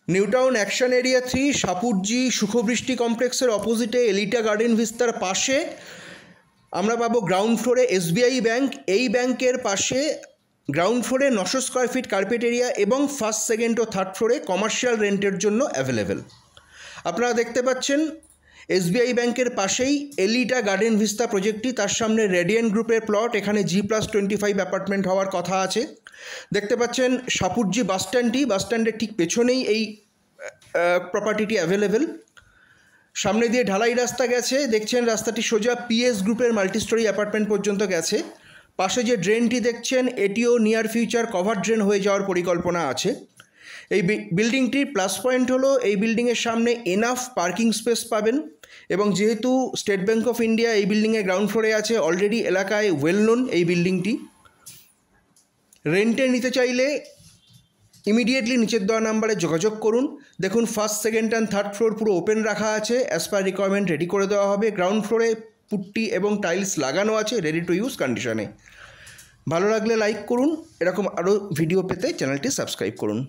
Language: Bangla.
নিউটাউন অ্যাকশন এরিয়া 3 সাপুরজি সুখবৃষ্টি কমপ্লেক্সের অপোজিটে এলিটা গার্ডেন ভিস্তার পাশে আমরা পাবো গ্রাউন্ড ফ্লোরে এসবিআই ব্যাংক। এই ব্যাংকের পাশে গ্রাউন্ড ফ্লোরে 900 স্কোয়ার ফিট কার্পেট এরিয়া এবং ফার্স্ট, সেকেন্ড ও থার্ড ফ্লোরে কমার্শিয়াল রেন্টের জন্য অ্যাভেলেবেল। আপনারা দেখতে পাচ্ছেন এসবিআই ব্যাংকের পাশেই এলিটা গার্ডেন ভিস্তা প্রজেক্টটি, তার সামনে রেডিয়েন্ট গ্রুপের প্লট। এখানে G+25 অ্যাপার্টমেন্ট হওয়ার কথা আছে। দেখতে পাচ্ছেন সাপুরজি বাসস্ট্যান্ডের ঠিক পেছনেই এই প্রপার্টিটি অ্যাভেলেবেল। সামনে দিয়ে ঢালাই রাস্তা গেছে, দেখছেন রাস্তাটি সোজা পিএস গ্রুপের মাল্টিস্টোরি অ্যাপার্টমেন্ট পর্যন্ত গেছে। পাশে যে ড্রেনটি দেখছেন এটিও নিয়ার ফিউচার কভার ড্রেন হয়ে যাওয়ার পরিকল্পনা আছে। এই বিল্ডিংটির প্লাস পয়েন্ট হলো এই বিল্ডিংয়ের সামনে এনাফ পার্কিং স্পেস পাবেন, এবং যেহেতু স্টেট ব্যাঙ্ক অফ ইন্ডিয়া এই বিল্ডিংয়ে গ্রাউন্ড ফ্লোরে আছে, অলরেডি এলাকায় ওয়েল নোন এই বিল্ডিংটি। রেন্টে নিতে চাইলে ইমিডিয়েটলি নিচের দেওয়া নাম্বারে যোগাযোগ করুন। দেখুন first, second and third floor পুরো ওপেন রাখা আছে, অ্যাজ পার রিকোয়ারমেন্ট রেডি করে দেওয়া হবে। গ্রাউন্ড ফ্লোরে পুট্টি এবং টাইলস লাগানো আছে, রেডি টু ইউজ কন্ডিশনে। ভালো লাগলে লাইক করুন, এরকম আরও ভিডিও পেতে চ্যানেলটি সাবস্ক্রাইব করুন।